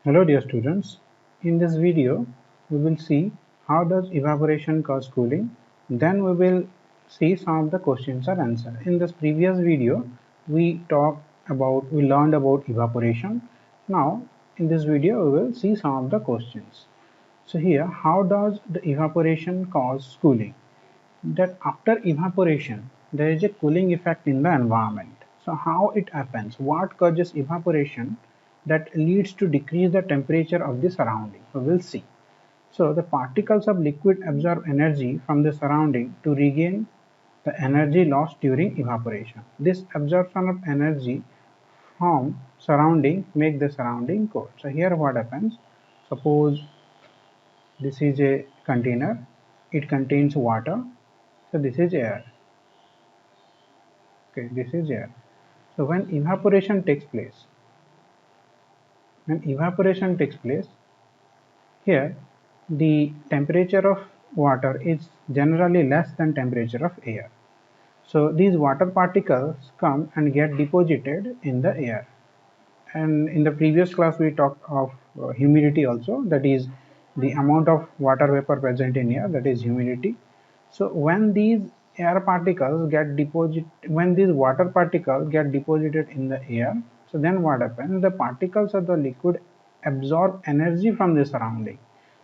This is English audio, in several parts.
Hello dear students, in this video we will see how does evaporation cause cooling, then we will see some of the questions and answer. In this previous video we learned about evaporation. Now in this video we will see some of the questions. So here, how does the evaporation cause cooling? That after evaporation there is a cooling effect in the environment. So how it happens? What causes evaporation that leads to decrease the temperature of the surrounding? So we'll see. So the particles of liquid absorb energy from the surrounding to regain the energy lost during evaporation. This absorption of energy from surrounding make the surrounding cold. So here what happens? Suppose this is a container, it contains water, so this is air. Okay, this is air. So when evaporation takes place, here the temperature of water is generally less than temperature of air. So these water particles come and get deposited in the air. And in the previous class we talked of humidity also, that is the amount of water vapor present in air, that is humidity. So when these water particles get deposited in the air, so then what happens? The particles of the liquid absorb energy from the surrounding.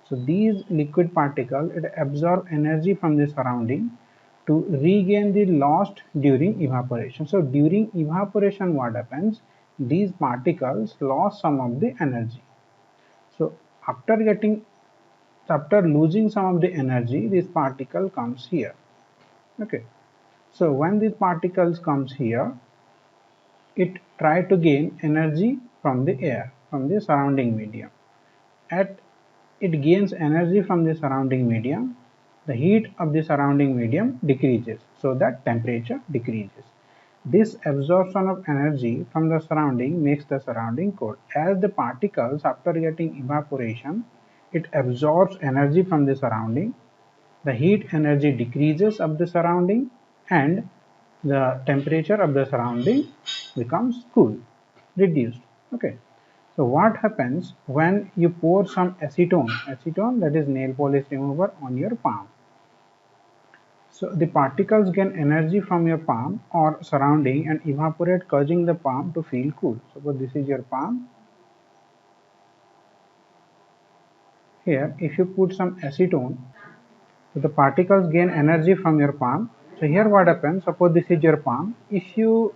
So these liquid particles absorb energy from the surrounding to regain the lost during evaporation. So during evaporation what happens? These particles lost some of the energy. So after losing some of the energy, this particle comes here. Okay. So when these particles comes here, it try to gain energy from the air, from the surrounding medium. At it gains energy from the surrounding medium, the heat of the surrounding medium decreases, so that temperature decreases. This absorption of energy from the surrounding makes the surrounding cold. As the particles, after getting evaporation, it absorbs energy from the surrounding, the heat energy decreases of the surrounding, and the temperature of the surrounding becomes cool, reduced. Okay. So what happens when you pour some acetone? Acetone, that is nail polish remover, on your palm. So the particles gain energy from your palm or surrounding and evaporate, causing the palm to feel cool. Suppose this is your palm. Here, if you put some acetone, so the particles gain energy from your palm. So here what happens? Suppose this is your palm. If you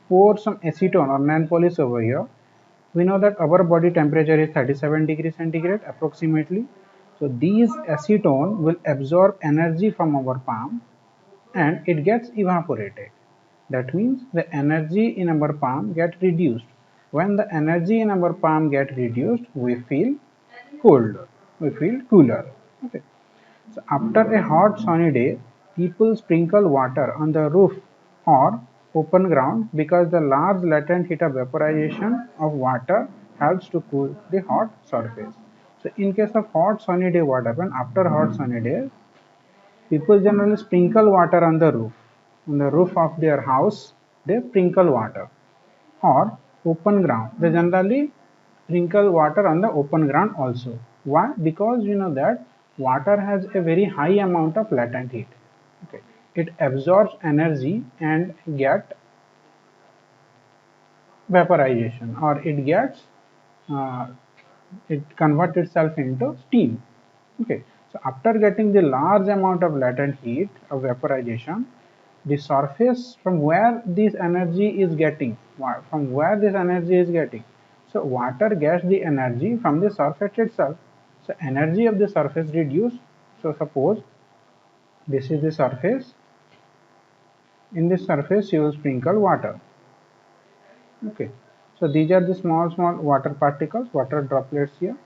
pour some acetone or nail polish over here, we know that our body temperature is 37 degrees centigrade approximately. So these acetone will absorb energy from our palm and it gets evaporated. That means the energy in our palm get reduced. When the energy in our palm get reduced, we feel colder, we feel cooler. Okay. So after a hot sunny day, people sprinkle water on the roof or open ground because the large latent heat of vaporization of water helps to cool the hot surface. So in case of hot sunny day, what happens? After hot sunny day, people generally sprinkle water on the roof. On the roof of their house, they sprinkle water or open ground. They generally sprinkle water on the open ground also. Why? Because you know that water has a very high amount of latent heat. Okay. It absorbs energy and get vaporization, or uh, it converts itself into steam. Okay. So after getting the large amount of latent heat of vaporization, the surface from where this energy is getting, so water gets the energy from the surface itself. So energy of the surface reduced. So suppose this is the surface. In this surface you will sprinkle water. Okay. So these are the small water particles, water droplets here.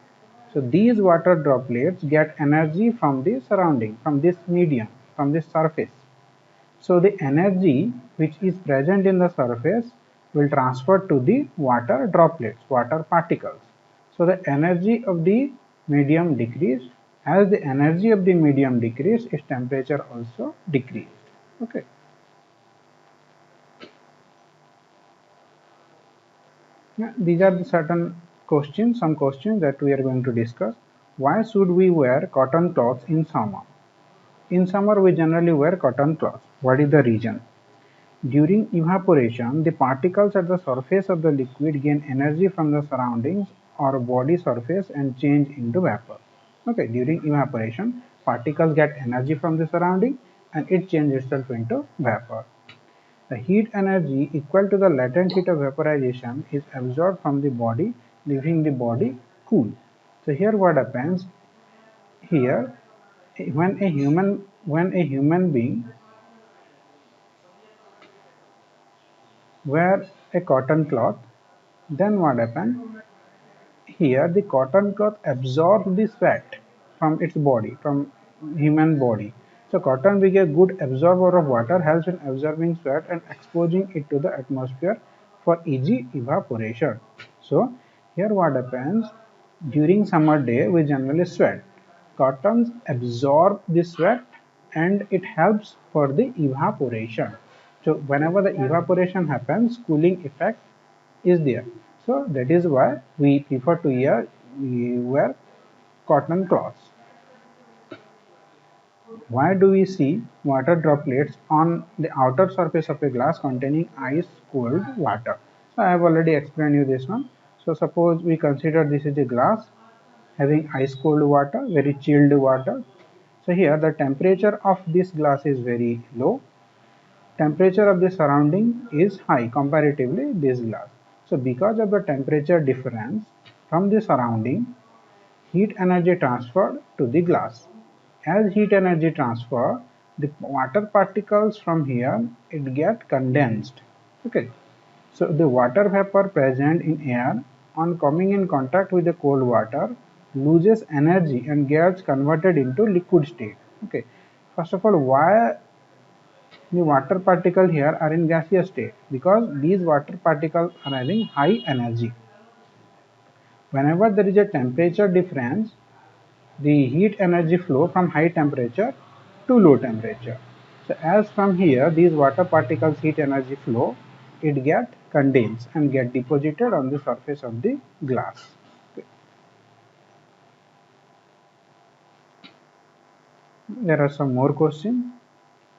So these water droplets get energy from the surrounding, from this medium, from this surface. So the energy which is present in the surface will transfer to the water droplets, water particles. So the energy of the medium decreased. As the energy of the medium decreased, its temperature also decreased. Okay. Now, these are the certain some questions that we are going to discuss. Why should we wear cotton cloths in summer? In summer, we generally wear cotton cloths. What is the reason? During evaporation, the particles at the surface of the liquid gain energy from the surroundings or body surface and change into vapor. Okay, during evaporation, particles get energy from the surrounding and it changes itself into vapor. The heat energy equal to the latent heat of vaporization is absorbed from the body, leaving the body cool. So here what happens, here when a human being wear a cotton cloth, then what happens, here the cotton cloth absorbs the sweat from its body, from human body. So cotton being a good absorber of water helps in absorbing sweat and exposing it to the atmosphere for easy evaporation. So here what happens, during summer day we generally sweat. Cottons absorb the sweat and it helps for the evaporation. So whenever the evaporation happens, cooling effect is there. So that is why we prefer to wear cotton cloths. Why do we see water droplets on the outer surface of a glass containing ice cold water? So I have already explained you this one. So suppose we consider this is a glass having ice cold water, very chilled water. So here the temperature of this glass is very low. Temperature of the surrounding is high comparatively this glass. So because of the temperature difference from the surrounding, heat energy transferred to the glass. As heat energy transfer, the water particles from here it get condensed. Okay. So the water vapor present in air on coming in contact with the cold water loses energy and gets converted into liquid state. Okay. First of all, why the water particles here are in gaseous state? Because these water particles are having high energy. Whenever there is a temperature difference, the heat energy flow from high temperature to low temperature. So as from here these water particles heat energy flow, it get condensed and get deposited on the surface of the glass. There are some more questions.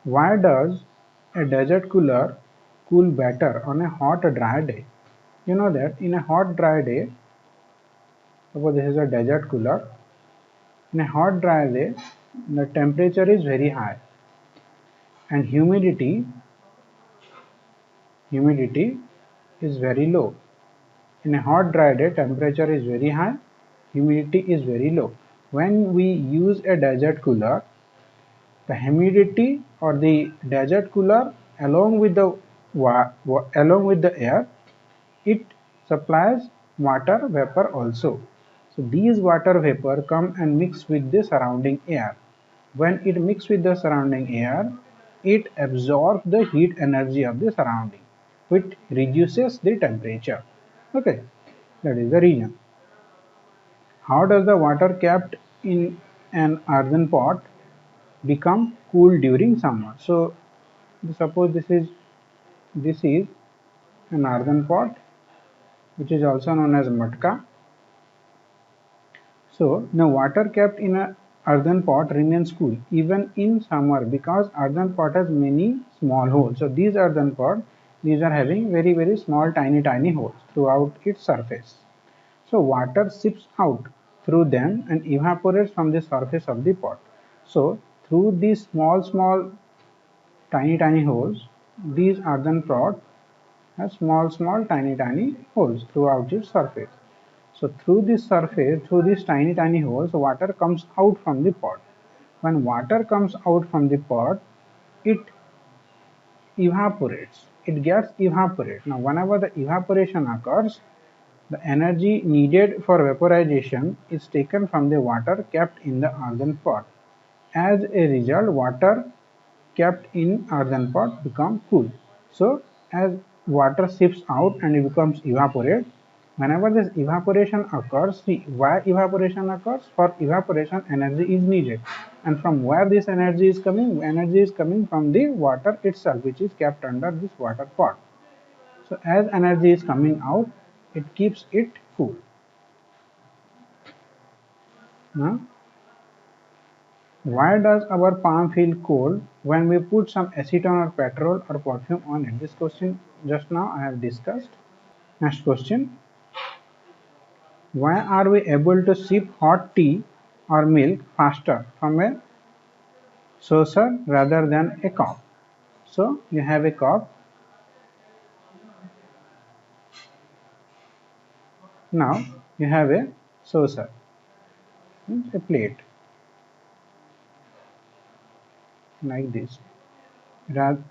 Why does a desert cooler cool better on a hot dry day? You know that in a hot dry day, suppose this is a desert cooler, in a hot dry day the temperature is very high and humidity is very low. In a hot dry day, temperature is very high, humidity is very low. When we use a desert cooler, the humidity or the desert cooler along with the air, it supplies water vapor also. So these water vapor come and mix with the surrounding air. When it mix with the surrounding air, it absorbs the heat energy of the surrounding, which reduces the temperature. Okay, that is the reason. How does the water kept in an earthen pot become cool during summer? So suppose this is an earthen pot, which is also known as matka. So the water kept in a earthen pot remains cool even in summer because earthen pot has many small holes. So these earthen pot, these are having very small tiny holes throughout its surface. So water seeps out through them and evaporates from the surface of the pot. So through these small tiny holes, these earthen pot has small tiny holes throughout its surface. So through this surface, through these tiny holes, water comes out from the pot. When water comes out from the pot, it evaporates. It gets evaporated. Now whenever the evaporation occurs, the energy needed for vaporization is taken from the water kept in the earthen pot. As a result, water kept in earthen pot become cool. So as water seeps out and it becomes evaporate, whenever this evaporation occurs, see why evaporation occurs? For evaporation energy is needed. And from where this energy is coming? Energy is coming from the water itself, which is kept under this water pot. So as energy is coming out, it keeps it cool. Now, why does our palm feel cold when we put some acetone or petrol or perfume on it? This question just now I have discussed. Next question. Why are we able to sip hot tea or milk faster from a saucer rather than a cup? So you have a cup. Now you have a saucer, a plate like this.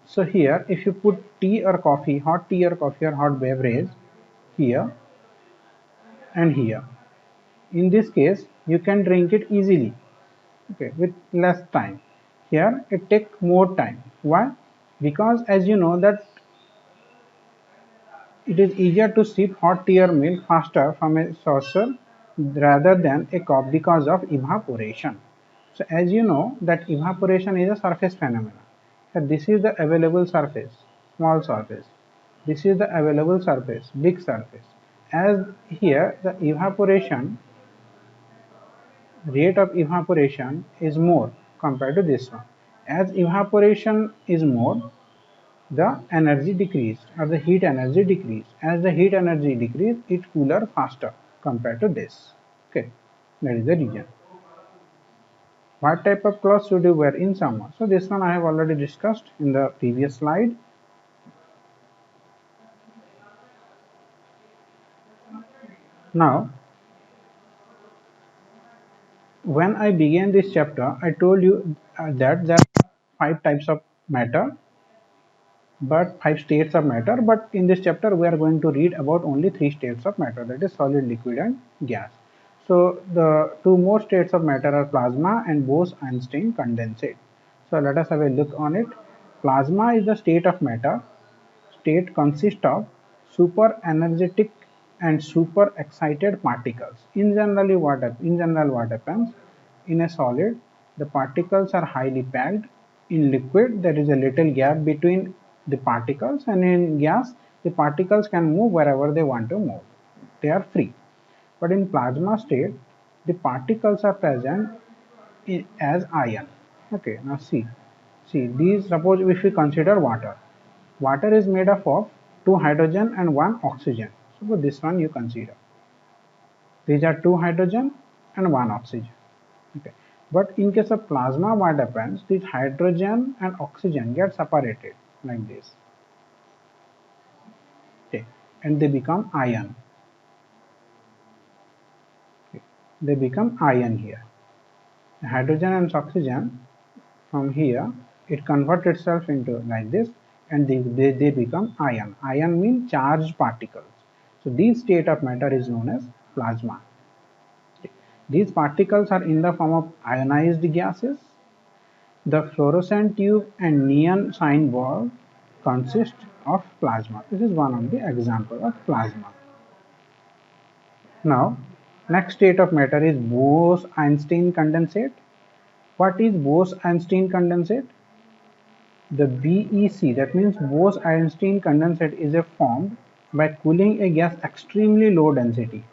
So here, if you put tea or coffee, hot tea or coffee or hot beverage here and here, in this case, you can drink it easily, okay, with less time. Here, it takes more time. Why? Because as you know that it is easier to sip hot tea or milk faster from a saucer rather than a cup because of evaporation. So as you know that evaporation is a surface phenomenon. So this is the available surface, small surface. This is the available surface, big surface. As here the evaporation, rate of evaporation is more compared to this one. As evaporation is more, the energy decreased or the heat energy decreased. As the heat energy decreased, it cooler faster compared to this. Okay, that is the reason. What type of clothes should you wear in summer? So this one I have already discussed in the previous slide. Now, when I began this chapter, I told you that there are 5 types of matter, but 5 states of matter. But in this chapter, we are going to read about only 3 states of matter, that is solid, liquid, and gas. So the 2 more states of matter are plasma and Bose-Einstein condensate. So let us have a look on it. Plasma is the state of matter. State consists of super energetic and super excited particles. In general, what happens in a solid? The particles are highly packed. In liquid, there is a little gap between the particles, and in gas, the particles can move wherever they want to move. They are free. But in plasma state, the particles are present as ion. Okay, now see these. Suppose if we consider water. Water is made up of 2 hydrogen and 1 oxygen. So this one you consider. These are 2 hydrogen and 1 oxygen. Okay. But in case of plasma, what happens? These hydrogen and oxygen get separated like this. Okay. And they become ion. Okay. They become ion here. The hydrogen and oxygen from here, it converts itself into like this, and they become ion. Ion means charged particles. So this state of matter is known as plasma. These particles are in the form of ionized gases. The fluorescent tube and neon sign bulb consist of plasma. This is one of the example of plasma. Now, next state of matter is Bose-Einstein condensate. What is Bose-Einstein condensate? The BEC, that means Bose-Einstein condensate, is formed by cooling a gas extremely low density.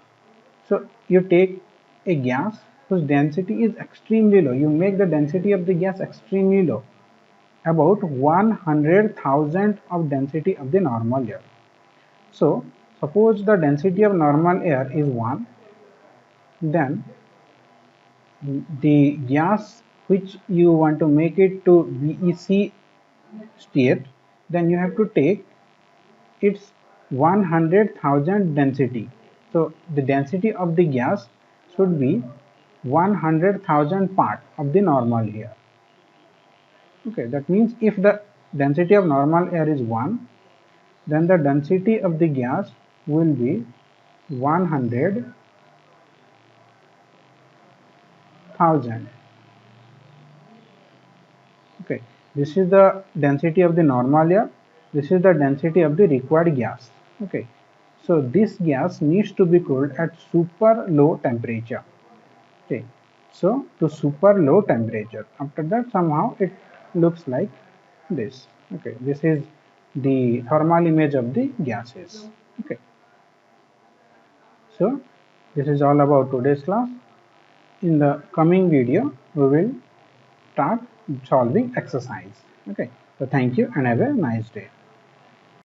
So you take a gas whose density is extremely low. You make the density of the gas extremely low, about 100,000 of density of the normal air. So suppose the density of normal air is 1, then the gas which you want to make it to BEC state, then you have to take its 100,000 density. So the density of the gas should be 100,000 part of the normal air. Okay, that means if the density of normal air is 1, then the density of the gas will be 100,000. Okay, this is the density of the normal air. This is the density of the required gas. Okay, so this gas needs to be cooled at super low temperature. Okay, so to super low temperature. After that, somehow it looks like this. Okay, this is the thermal image of the gases. Okay, so this is all about today's class. in the coming video we will start solving exercise. Okay, so thank you and have a nice day.